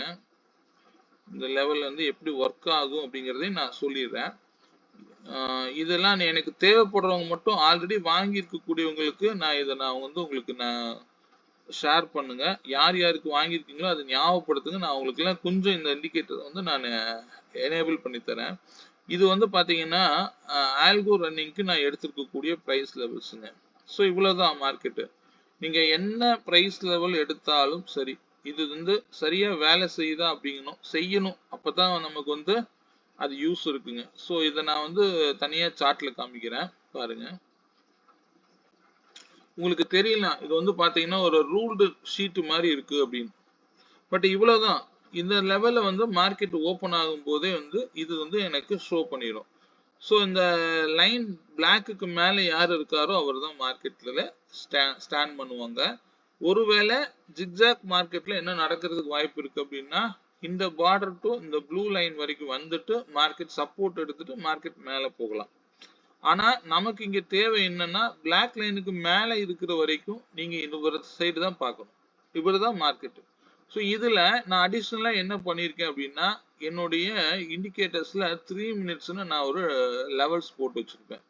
இந்த லெவல் வந்து எப்படி ஒர்க் ஆகும் அப்படிங்கிறதையும் நான் சொல்லிடுறேன். இதெல்லாம் எனக்கு தேவைப்படுறவங்க மட்டும் ஆல்ரெடி வாங்கி இருக்கக்கூடியவங்களுக்கு நான் வந்து உங்களுக்கு நான் ஷேர் பண்ணுங்க. யார் யாருக்கு வாங்கியிருக்கீங்களோ அதை ஞாபகப்படுத்துங்க. நான் உங்களுக்கு எல்லாம் கொஞ்சம் இந்த இண்டிகேட்டர் வந்து நான் எனேபிள் பண்ணி தரேன். இது வந்து பாத்தீங்கன்னா ஆல்கோ ரன்னிங்க்கு நான் எடுத்திருக்கக்கூடிய பிரைஸ் லெவல்ஸுங்க. ஸோ இவ்வளவுதான் மார்க்கெட்டு. நீங்க என்ன பிரைஸ் லெவல் எடுத்தாலும் சரி, இது வந்து சரியா வேலை செய்யுதா செய்யணும். அப்பதான் நமக்கு வந்து அது யூஸ் இருக்குங்க. ஸோ இதை நான் வந்து தனியா சார்ட்ல காமிக்கிறேன் பாருங்க. உங்களுக்கு தெரியலாம் இது வந்து பாத்தீங்கன்னா ஒரு ரூல்டு ஷீட் மாதிரி இருக்கு அப்படின்னு. பட் இவ்வளவுதான். இந்த லெவல்ல வந்து மார்க்கெட் ஓபன் ஆகும் போதே வந்து இது வந்து எனக்கு ஷோ பண்ணிடும். ஸோ இந்த லைன் பிளாக்குக்கு மேல யார் இருக்காரோ அவர் தான் மார்க்கெட்ல ஸ்டாண்ட் பண்ணுவாங்க. ஒருவேளை ஜிக்ஜாக் மார்க்கெட்ல என்ன நடக்கிறதுக்கு வாய்ப்பு இருக்கு அப்படின்னா இந்த பார்டர் டு இந்த ப்ளூ லைன் வரைக்கும் வந்துட்டு மார்க்கெட் சப்போர்ட் எடுத்துட்டு மார்க்கெட் மேல போகலாம். ஆனா நமக்கு இங்க தேவை என்னன்னா பிளாக் லைனுக்கு மேல இருக்கிற வரைக்கும் நீங்க இந்த சைடு தான் பார்க்கணும். இவ்வளவுதான் மார்க்கெட். ஸோ இதுல நான் அடிஷனலா என்ன பண்ணியிருக்கேன் அப்படின்னா என்னுடைய இண்டிகேட்டர்ஸ்ல 3 மினிட்ஸ்னு நான் ஒரு லெவல்ஸ் போட்டு வச்சிருப்பேன்.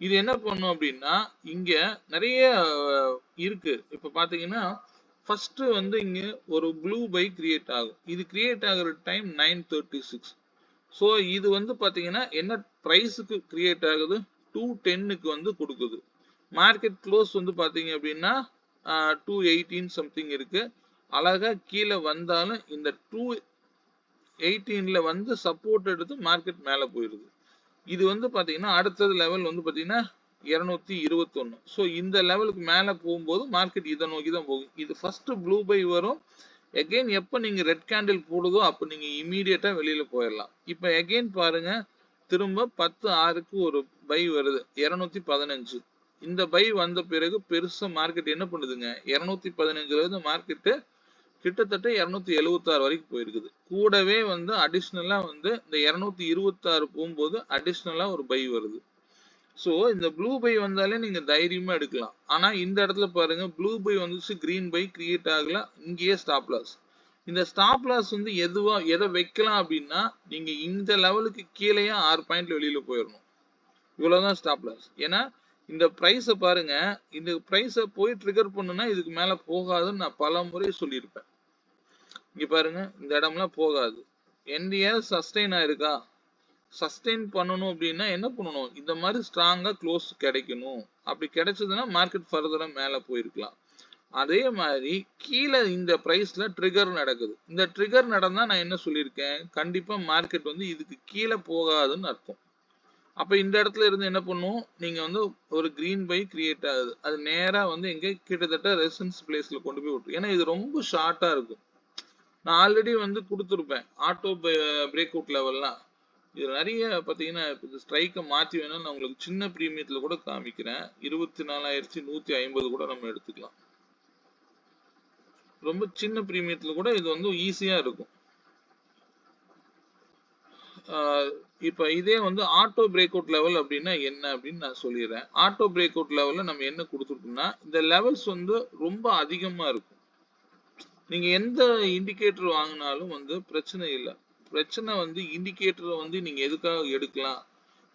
இது என்ன பண்ணும் அப்படின்னா இங்க நிறைய இருக்கு. இப்ப பாத்தீங்கன்னா ஃபர்ஸ்ட் வந்து இங்க ஒரு ப்ளூ பை கிரியேட் ஆகும். இது கிரியேட் ஆகுற டைம் 9:36. ஸோ இது வந்து பாத்தீங்கன்னா என்ன பிரைஸுக்கு கிரியேட் ஆகுது 210க்கு வந்து கொடுக்குது. மார்க்கெட் க்ளோஸ் வந்து பாத்தீங்க அப்படின்னா 218 சம்திங் இருக்கு. அழகா கீழே வந்தாலும் இந்த 218ல வந்து சப்போர்ட் எடுத்து மார்க்கெட் மேல போயிருது. இது வந்து பாத்தீங்கன்னா அடுத்தது லெவல் வந்து பாத்தீங்கன்னா 221. ஸோ இந்த லெவலுக்கு மேல போகும்போது மார்க்கெட் இதை நோக்கி தான் போகும். இது ஃபர்ஸ்ட் ப்ளூ பை வரும். எகைன் எப்ப நீங்க ரெட் கேண்டில் போடுதோ அப்ப நீங்க இமீடியட்டா வெளியில போயிடலாம். இப்ப எகைன் பாருங்க திரும்ப 10:06க்கு ஒரு பை வருது 215. இந்த பை வந்த பிறகு பெருசா மார்க்கெட் என்ன பண்ணுதுங்க 215ல இருந்து மார்க்கெட் கிட்டத்தட்ட 276 வரைக்கும் போயிருக்குது. கூடவே வந்து அடிஷ்னலா வந்து இந்த 226 போகும்போது அடிஷ்னலா ஒரு பை வருது. ஸோ இந்த ப்ளூ பை வந்தாலே நீங்க தைரியமா எடுக்கலாம். ஆனா இந்த இடத்துல பாருங்க ப்ளூ பை வந்துச்சு, கிரீன் பை கிரியேட் ஆகல, இங்கேயே ஸ்டாப் லாஸ். இந்த ஸ்டாப் லாஸ் வந்து எதை வைக்கலாம் அப்படின்னா நீங்க இந்த லெவலுக்கு கீழேயே 6 பாயிண்ட்ல வெளியில போயிடணும். இவ்வளவுதான் ஸ்டாப் லாஸ். ஏன்னா இந்த பிரைஸை பாருங்க, இந்த பிரைஸை போய் ட்ரிகர் பண்ணுனா இதுக்கு மேல போகாதுன்னு நான் பல முறை சொல்லியிருப்பேன். இங்க பாருங்க இந்த இடம்லாம் போகாது. என்டிஆர் சஸ்டெயின் ஆயிருக்கா? சஸ்டெயின் பண்ணணும் அப்படின்னா என்ன பண்ணணும், இந்த மாதிரி ஸ்ட்ராங்கா க்ளோஸ் கிடைக்கணும். அப்படி கிடைச்சதுன்னா மார்க்கெட் ஃபர்தரா மேல போயிருக்கலாம். அதே மாதிரி கீழே இந்த பிரைஸ்ல ட்ரிகர் நடக்குது. இந்த ட்ரிகர் நடந்தா நான் என்ன சொல்லியிருக்கேன், கண்டிப்பா மார்க்கெட் வந்து இதுக்கு கீழே போகாதுன்னு அர்த்தம். அப்ப இந்த இடத்துல இருந்து என்ன பண்ணும், நீங்க வந்து ஒரு கிரீன் பை கிரியேட் ஆகுது. அது நேரா வந்து எங்க கிட்டத்தட்ட ரெசிஸ்டன்ஸ் பிளேஸ்ல கொண்டு போய் விட்டுரும். ஏன்னா இது ரொம்ப ஷார்ட்டா இருக்கும். நான் ஆல்ரெடி வந்து கொடுத்துருப்பேன் ஆட்டோ பிரேக் அவுட் லெவல்லாம். இது நிறைய பாத்தீங்கன்னா இந்த ஸ்ட்ரைக்கை மாத்தி வேணா நான் உங்களுக்கு சின்ன பிரீமியத்துல கூட காமிக்கிறேன். 24,150 கூட நம்ம எடுத்துக்கலாம். ரொம்ப சின்ன பிரீமியத்துல கூட இது வந்து ஈஸியா இருக்கும். இப்ப இதே வந்து ஆட்டோ பிரேக் அவுட் லெவல் அப்படின்னா என்ன அப்படின்னு நான் சொல்லிடுறேன். ஆட்டோ பிரேக் அவுட் லெவல்ல நம்ம என்ன கொடுத்துருக்கோம்னா இந்த லெவல்ஸ் வந்து ரொம்ப அதிகமா இருக்கும். நீங்க எந்த இண்டிகேட்டர் வாங்கினாலும் வந்து பிரச்சனை இல்லை. பிரச்சனை வந்து இண்டிகேட்டரை வந்து நீங்க எதுக்காக எடுக்கலாம்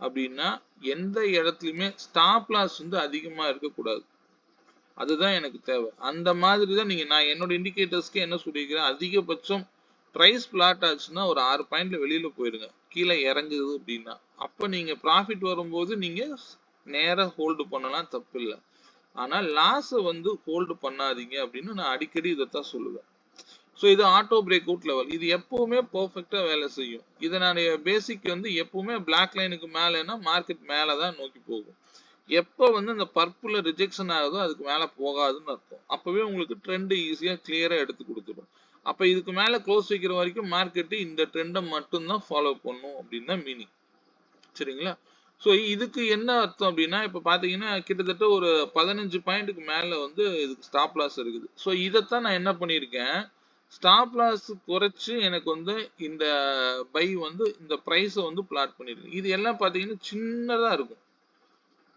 அப்படின்னா எந்த இடத்துலயுமே ஸ்டாப் லாஸ் வந்து அதிகமா இருக்கக்கூடாது. அதுதான் எனக்கு தேவை. அந்த மாதிரி தான் நான் என்னோட இண்டிகேட்டர்ஸ்க்கு என்ன சொல்லியிருக்கிறேன், அதிகபட்சம் பிரைஸ் பிளாட் ஆச்சுன்னா ஒரு 6 பாயிண்ட்ல வெளியில போயிருங்க. கீழே இறங்குது அப்படின்னா அப்ப நீங்க ப்ராஃபிட் வரும்போது நீங்க நேரா ஹோல்டு பண்ணலாம், தப்பு இல்லை. ஆனா லாஸை வந்து ஹோல்டு பண்ணாதீங்க அப்படின்னு நான் அடிக்கடி இதைத்தான் சொல்லுவேன். ஸோ இது ஆட்டோ பிரேக் அவுட் லெவல். இது எப்பவுமே பர்ஃபெக்டா வேலை செய்யும். இதனுடைய பேசிக் வந்து எப்பவுமே பிளாக் லைனுக்கு மேலேன்னா மார்க்கெட் மேலதான் நோக்கி போகும். எப்ப வந்து இந்த பர்பிள் ரிஜெக்ஷன் ஆகுதோ அதுக்கு மேல போகாதுன்னு அர்த்தம். அப்பவே உங்களுக்கு ட்ரெண்ட் ஈஸியா கிளியரா எடுத்து கொடுத்துடும். அப்ப இதுக்கு மேல க்ளோஸ் வைக்கிற வரைக்கும் மார்க்கெட் இந்த ட்ரெண்டை மட்டும்தான் ஃபாலோ பண்ணும் அப்படின்னு தான் மீனிங். சரிங்களா? ஸோ இதுக்கு என்ன அர்த்தம் அப்படின்னா, இப்ப பாத்தீங்கன்னா கிட்டத்தட்ட ஒரு 15 பாயிண்ட்டுக்கு மேல வந்து இதுக்கு ஸ்டாப் லாஸ் இருக்குது. ஸோ இதைத்தான் நான் என்ன பண்ணியிருக்கேன், ஸ்டாப் லாஸ் குறைச்சு எனக்கு வந்து இந்த பை வந்து இந்த பிரைஸை வந்து பிளாட் பண்ணிருக்கேன். இது எல்லாம் பாத்தீங்கன்னா சின்னதா இருக்கும்.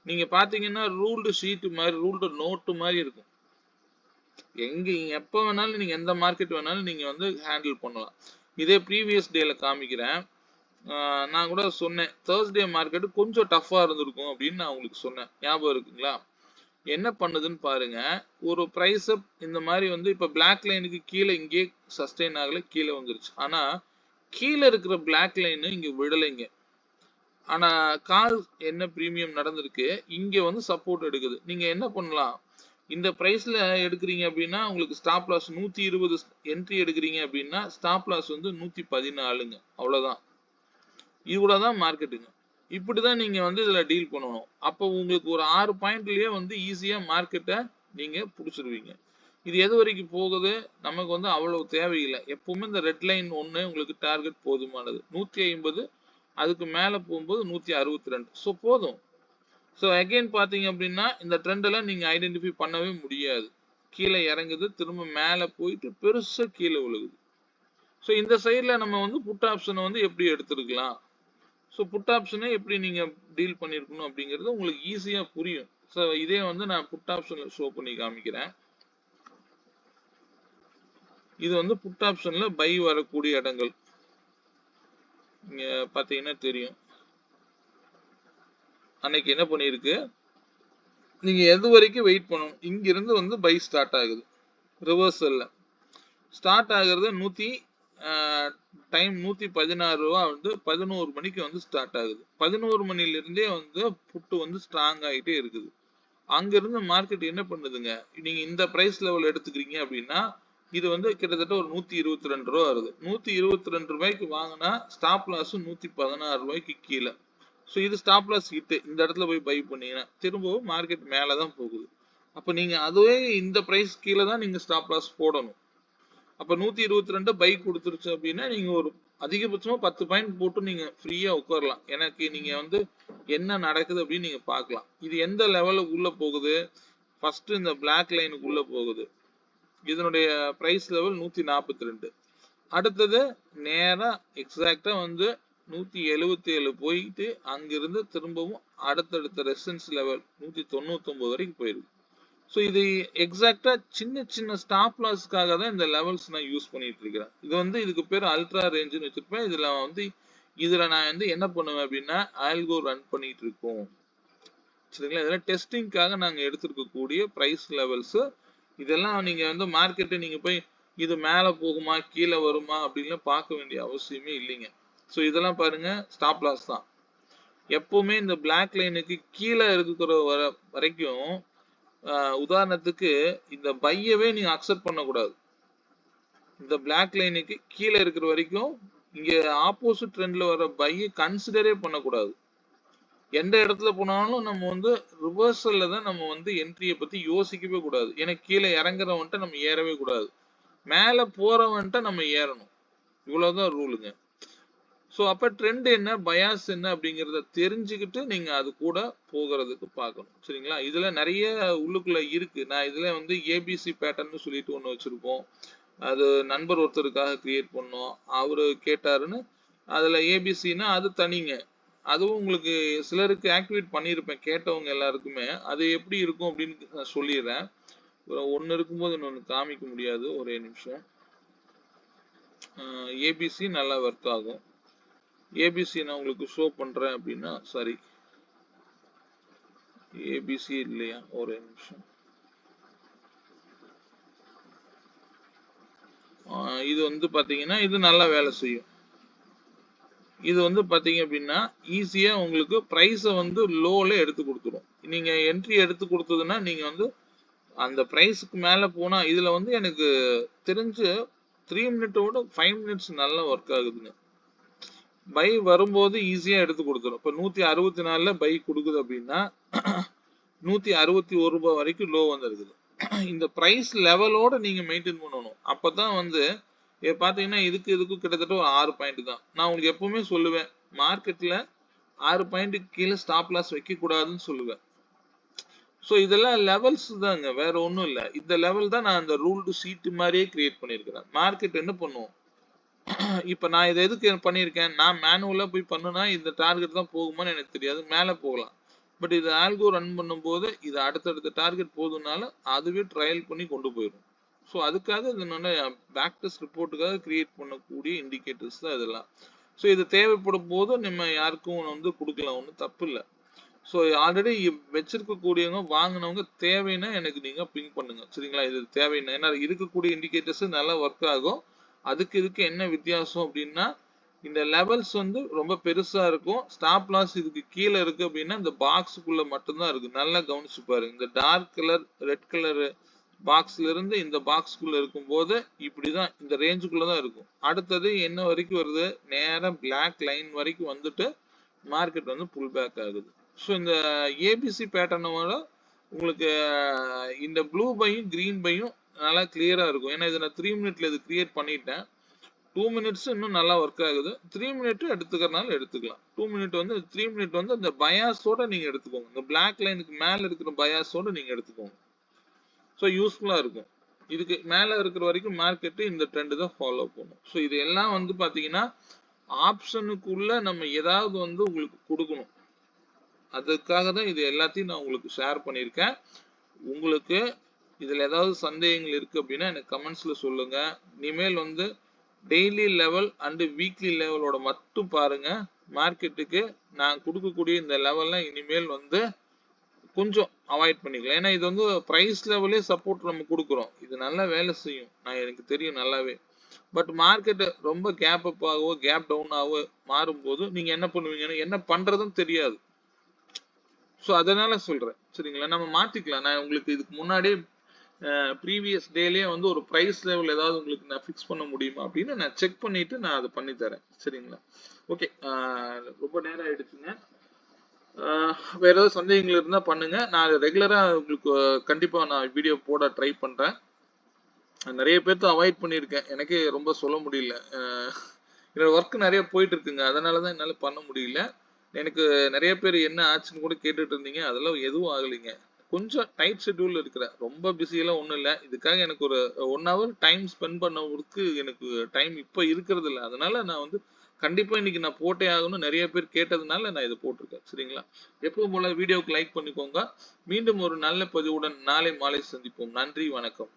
நீங்க பாத்தீங்கன்னா ரூல்டு ஷீட் மாதிரி, ரூல்டு நோட்டு மாதிரி இருக்கும். எங்க எப்ப வேணாலும் நீங்க எந்த மார்க்கெட் வேணாலும் நீங்க வந்து ஹேண்டில் பண்ணலாம். இதே ப்ரீவியஸ் டேல காமிக்கிறேன். நான் கூட சொன்னேன் தேர்ஸ்டே மார்க்கெட் கொஞ்சம் டஃபா இருந்திருக்கும் அப்படின்னு நான் உங்களுக்கு சொன்னேன். ஞாபகம் இருக்குங்களா? என்ன பண்ணுதுன்னு பாருங்க. ஒரு பிரைஸ் இந்த மாதிரி வந்து இப்ப பிளாக் லைனுக்கு கீழே இங்கே சஸ்டெயின் ஆகல, கீழே வந்துருச்சு. ஆனா கீழே இருக்கிற பிளாக் லைன் இங்க விடலைங்க. ஆனா கால் என்ன பிரீமியம் நடந்திருக்கு, இங்க வந்து சப்போர்ட் எடுக்குது. நீங்க என்ன பண்ணலாம், இந்த பிரைஸ்ல எடுக்கிறீங்க அப்படின்னா உங்களுக்கு ஸ்டாப் லாஸ் 120 என்ட்ரி எடுக்கிறீங்க அப்படின்னா ஸ்டாப் லாஸ் வந்து 114ங்க. அவ்வளவுதான். இவ்வளவுதான் மார்க்கெட்டுங்க. இப்படிதான் நீங்க வந்து இதுல டீல் பண்ணணும். அப்போ உங்களுக்கு ஒரு 6 பாயிண்ட்லயே வந்து ஈஸியா மார்க்கெட்டை நீங்க புடிச்சிருவீங்க. இது எது வரைக்கும் போகுது, நமக்கு வந்து அவ்வளவு தேவையில்லை. எப்பவுமே இந்த ரெட் லைன் ஒண்ணு உங்களுக்கு டார்கெட் போதுமானது. 150, அதுக்கு மேல போகும்போது 162. ஸோ போதும். ஸோ அகைன் பாத்தீங்க அப்படின்னா இந்த ட்ரெண்ட் எல்லாம் நீங்க ஐடென்டிஃபை பண்ணவே முடியாது. கீழே இறங்குது, திரும்ப மேல போயிட்டு பெருசா கீழே விழுகுது. ஸோ இந்த சைட்ல நம்ம வந்து புட் ஆப்ஷனை வந்து எப்படி எடுத்திருக்கலாம், ஸோ புட் ஆப்ஷனை எப்படி நீங்க டீல் பண்ணிருக்கணும் அப்படிங்கிறது உங்களுக்கு ஈஸியா புரியும். ஸோ இதே வந்து நான் புட் ஆப்ஷன்ல ஷோ பண்ணி காமிக்கிறேன். இது வந்து புட் ஆப்ஷன்ல பை வரக்கூடிய இடங்கள் இங்க பாத்தீங்கன்னா தெரியும். அன்னைக்கு என்ன பண்ணிருக்கு, நீங்க எது வரைக்கும் வெயிட் பண்ணணும், இங்க இருந்து வந்து பை ஸ்டார்ட் ஆகுது. ரிவர்சல்ல ஸ்டார்ட் ஆகுறது டைம் 116 ரூபா வந்து 11 மணிக்கு வந்து ஸ்டார்ட் ஆகுது. 11 மணில இருந்தே வந்து புட்டு வந்து ஸ்ட்ராங் ஆகிட்டே இருக்குது. அங்க இருந்து மார்க்கெட் என்ன பண்ணுதுங்க, நீங்க இந்த பிரைஸ் லெவல் எடுத்துக்கிறீங்க அப்படின்னா இது வந்து கிட்டத்தட்ட ஒரு 122 ரூபா வருது. 122 ரூபாய்க்கு வாங்கினா ஸ்டாப் லாஸ் 116 ரூபாய்க்கு கீழே. ஸோ இது ஸ்டாப் லாஸ் ஹிட். இந்த இடத்துல போய் பை பண்ணீங்கன்னா திரும்பவும் மார்க்கெட் மேலதான் போகுது. அப்ப நீங்க அதுவே இந்த பிரைஸ் கீழே தான் நீங்க ஸ்டாப் லாஸ் போடணும். அப்ப 122 பை கொடுத்துருச்சு அப்படின்னா நீங்க ஒரு அதிகபட்சமா 10 பாயிண்ட் போட்டு நீங்க ஃப்ரீயா உட்காரலாம். எனக்கு நீங்க வந்து என்ன நடக்குது அப்படின்னு நீங்க பார்க்கலாம். இது எந்த லெவலுக்கு உள்ள போகுது, ஃபர்ஸ்ட் இந்த பிளாக் லைனுக்கு உள்ள போகுது. இதனுடைய பிரைஸ் லெவல் 142. அடுத்தது நேரா எக்ஸாக்டா வந்து 177 போயிட்டு அங்கிருந்து திரும்பவும் அடுத்தடுத்த ரெசிஸ்டன்ஸ் லெவல் 199 வரைக்கும் போயிருக்கு. ஸோ இது எக்ஸாக்டா சின்ன சின்ன ஸ்டாப் லாஸ்க்காக தான் இந்த லெவல்ஸ் நான் யூஸ் பண்ணிட்டு இருக்கிறேன். இது வந்து இதுக்கு பேர் அல்ட்ரா ரேஞ்சுன்னு வச்சிருப்பேன். இதுல நான் வந்து என்ன பண்ணுவேன் அப்படின்னா ஆல்கோ ரன் பண்ணிட்டு இருக்கோம். சரிங்களா? இதெல்லாம் டெஸ்டிங்காக நாங்க எடுத்திருக்கக்கூடிய பிரைஸ் லெவல்ஸ். இதெல்லாம் நீங்க வந்து மார்க்கெட்டை நீங்க போய் இது மேல போகுமா கீழே வருமா அப்படின்னு பார்க்க வேண்டிய அவசியமே இல்லைங்க. ஸோ இதெல்லாம் பாருங்க ஸ்டாப் லாஸ் தான். எப்பவுமே இந்த பிளாக் லைனுக்கு கீழே இருக்கிற வரைக்கும் உதாரணத்துக்கு இந்த பையவே நீங்க அக்செப்ட் பண்ணக்கூடாது. இந்த பிளாக் லைனுக்கு கீழே இருக்கிற வரைக்கும் இங்க ஆப்போசிட் ட்ரெண்ட்ல வர பையை கன்சிடரே பண்ணக்கூடாது. எந்த இடத்துல போனாலும் நம்ம வந்து ரிவர்சல்ல தான் நம்ம வந்து என்ட்ரியை பத்தி யோசிக்கவே கூடாது. ஏன்னா கீழே இறங்குறவன்ட்ட நம்ம ஏறவே கூடாது, மேல போறவன்ட்ட நம்ம ஏறணும். இவ்வளவுதான் ரூலுங்க. ஸோ அப்ப ட்ரெண்ட் என்ன, பயாஸ் என்ன அப்படிங்கிறத தெரிஞ்சுக்கிட்டு நீங்க அது கூட போகிறதுக்கு பார்க்கணும். சரிங்களா? இதுல நிறைய உள்ளுக்குள்ள இருக்கு. நான் இதுல வந்து ஏபிசி பேட்டர்ன்னு சொல்லிட்டு ஒண்ணு வச்சிருக்கோம். அது நண்பர் ஒருத்தருக்காக கிரியேட் பண்ணோம். அவரு கேட்டாருன்னு அதுல ஏபிசின்னா அது தனிங்க. அதுவும் உங்களுக்கு சிலருக்கு ஆக்டிவேட் பண்ணியிருப்பேன், கேட்டவங்க எல்லாருக்குமே. அது எப்படி இருக்கும் அப்படின்னு நான் சொல்லிடுறேன். ஒன்னு இருக்கும்போது இன்னொன்னு காமிக்க முடியாது. ஒரே நிமிஷம். ஏபிசி நல்லா ஒர்க் ஆகும். ஏபிசி நான் உங்களுக்கு ஷோ பண்றேன் அப்படின்னா, சாரி ஏபிசி இல்லையா, ஒரே நிமிஷம். இது வந்து பாத்தீங்கன்னா இது நல்லா வேலை செய்யும். இது வந்து பாத்தீங்க அப்படின்னா ஈஸியா உங்களுக்கு பிரைஸை வந்து லோல எடுத்து கொடுத்துரும். நீங்க என்ட்ரி எடுத்து கொடுத்ததுன்னா நீங்க வந்து அந்த பிரைஸ்க்கு மேல போனா இதுல வந்து எனக்கு தெரிஞ்சு 3 மினிட்டோட 5 மினிட்ஸ் நல்லா ஒர்க் ஆகுதுங்க. பை வரும்போது ஈஸியா எடுத்து கொடுத்துரும். இப்ப 164ல பை கொடுக்குது அப்படின்னா 161 ரூபாய் வரைக்கும் லோ வந்துருக்குது. இந்த பிரைஸ் லெவலோட நீங்க மெயின்டைன் பண்ணணும். அப்பதான் வந்து பாத்தீங்கன்னா இதுக்கு கிட்டத்தட்ட ஒரு 6 பாயிண்ட் தான். நான் உங்களுக்கு எப்பவுமே சொல்லுவேன், மார்க்கெட்ல 6 பாயிண்ட்டுக்கு கீழே ஸ்டாப் லாஸ் வைக்க கூடாதுன்னு சொல்லுவேன். ஸோ இதெல்லாம் லெவல்ஸ் தாங்க, வேற ஒன்றும் இல்லை. இந்த லெவல் தான் நான் அந்த ரூல்டு ஷீட் மாதிரியே கிரியேட் பண்ணியிருக்கிறேன். மார்க்கெட் என்ன பண்ணுவோம், இப்போ நான் இதை எதுக்கு பண்ணியிருக்கேன், நான் மேனுவலாக போய் பண்ணுனா இந்த டார்கெட் தான் போகுமான்னு எனக்கு தெரியாது, மேலே போகலாம். பட் இது ஆல்கோ ரன் பண்ணும்போது இது அடுத்தடுத்த டார்கெட் போதுனால அதுவே ட்ரையல் பண்ணி கொண்டு போயிடும். ஸோ அதுக்காக இதனால பேக் டெஸ்ட் ரிப்போர்ட்டுக்காக கிரியேட் பண்ணக்கூடிய இண்டிகேட்டர்ஸ் தான் இதெல்லாம். ஸோ இது தேவைப்படும் போது நம்ம யாருக்கும் வந்து கொடுக்கலாம், ஒன்றும் தப்பு இல்லை. ஸோ ஆல்ரெடி வச்சிருக்கக்கூடியவங்க வாங்கினவங்க தேவைன்னா எனக்கு நீங்கள் பிங்க் பண்ணுங்க, சரிங்களா? இது தேவைன்னா, ஏன்னா இருக்கக்கூடிய இண்டிகேட்டர்ஸ் நல்லா ஒர்க் ஆகும். அதுக்கு இதுக்கு என்ன வித்தியாசம் அப்படின்னா, இந்த லெவல்ஸ் வந்து ரொம்ப பெருசா இருக்கும், ஸ்டாப் லாஸ் இதுக்கு கீழே இருக்கு அப்படின்னா இந்த பாக்ஸுக்குள்ள மட்டும்தான் இருக்கு. நல்லா கவனிச்சு பாருங்க. இந்த டார்க் கலர் ரெட் கலர் பாக்ஸ்ல இருந்து இந்த பாக்ஸ்க்குள்ள இருக்கும்போது இப்படிதான் இந்த ரேஞ்சுக்குள்ளதான் இருக்கும். அடுத்தது என்ன வரைக்கும் வருது, நேரம் பிளாக் லைன் வரைக்கும் வந்துட்டு மார்க்கெட் வந்து புல் பேக் ஆகுது. ஸோ இந்த ஏபிசி பேட்டர்னோட உங்களுக்கு இந்த ப்ளூ பையும் கிரீன் பையும் நல்லா கிளியரா இருக்கும். ஏன்னா இதை நான் 3 மினிட்ல இது கிரியேட் பண்ணிட்டேன். 2 மினிட்ஸ் இன்னும் நல்லா ஒர்க் ஆகுது. 3 மினிட் எடுத்துக்கிறனால எடுத்துக்கலாம். 2 மினிட் வந்து 3 மினிட் வந்து அந்த பயாஸோட நீங்க எடுத்துக்கோங்க. இந்த பிளாக் லைனுக்கு மேல இருக்கிற பயாஸோட நீங்க எடுத்துக்கோங்க. ஸோ யூஸ்ஃபுல்லா இருக்கும். இதுக்கு மேல இருக்கிற வரைக்கும் மார்க்கெட் இந்த ட்ரெண்ட் தான் ஃபாலோ பண்ணும். ஸோ இது எல்லாம் வந்து பாத்தீங்கன்னா ஆப்ஷனுக்குள்ள நம்ம ஏதாவது வந்து உங்களுக்கு கொடுக்கணும். அதுக்காக தான் இது எல்லாத்தையும் நான் உங்களுக்கு ஷேர் பண்ணியிருக்கேன். உங்களுக்கு இதுல ஏதாவது சந்தேகங்கள் இருக்கு அப்படின்னா எனக்கு கமெண்ட்ஸ்ல சொல்லுங்க. இனிமேல் வந்து டெய்லி லெவல் அண்ட் வீக்லி லெவலோட மட்டும் பாருங்க. மார்க்கெட்டுக்கு நான் கொடுக்கக்கூடிய இந்த லெவல்லாம் இனிமேல் வந்து கொஞ்சம் அவாய்ட் பண்ணிக்கலாம். ஏன்னா இது வந்து பிரைஸ் லெவலே சப்போர்ட் நம்ம கொடுக்குறோம். இது நல்லா வேலை செய்யும், நான் எனக்கு தெரியும் நல்லாவே. பட் மார்க்கெட் ரொம்ப கேப் அப் ஆகவோ கேப் டவுன் ஆகவோ மாறும்போது நீங்க என்ன பண்ணுவீங்கன்னா என்ன பண்றதுன்னு தெரியாது. ஸோ அதனால சொல்றேன், சரிங்களா? நம்ம மாத்திக்கலாம். நான் உங்களுக்கு இதுக்கு முன்னாடியே ப்ரீவியஸ் டேலேயே வந்து ஒரு ப்ரைஸ் லெவல் ஏதாவது உங்களுக்கு நான் ஃபிக்ஸ் பண்ண முடியுமா அப்படின்னு நான் செக் பண்ணிட்டு நான் அதை பண்ணி தரேன், சரிங்களா? ஓகே, ரொம்ப நேரம் ஆயிடுச்சுங்க. வேற ஏதாவது சந்தேகங்கள் இருந்தா பண்ணுங்க. நான் ரெகுலரா உங்களுக்கு கண்டிப்பா நான் வீடியோ போட ட்ரை பண்றேன். நிறைய பேர்த்த அவாய்ட் பண்ணியிருக்கேன், எனக்கே ரொம்ப சொல்ல முடியல. என்னோட ஒர்க் நிறைய போயிட்டு இருக்குங்க, அதனாலதான் என்னால பண்ண முடியல. எனக்கு நிறைய பேர் என்ன ஆச்சுன்னு கூட கேட்டுட்டு இருந்தீங்க, அதெல்லாம் எதுவும் ஆகலைங்க. கொஞ்சம் டைட் ஷெட்யூல் இருக்கிறேன், ரொம்ப பிஸியெல்லாம் ஒன்றும் இல்லை. இதுக்காக எனக்கு ஒரு 1 hour டைம் ஸ்பெண்ட் பண்ணவருக்கு எனக்கு டைம் இப்போ இருக்கிறது இல்லை. அதனால நான் வந்து கண்டிப்பா இன்னைக்கு நான் போட்டே ஆகணும், நிறைய பேர் கேட்டதுனால நான் இதை போட்டிருக்கேன், சரிங்களா? எப்பவும் போல வீடியோவுக்கு லைக் பண்ணிக்கோங்க. மீண்டும் ஒரு நல்ல பதிவுடன் நாளை மாலை சந்திப்போம். நன்றி, வணக்கம்.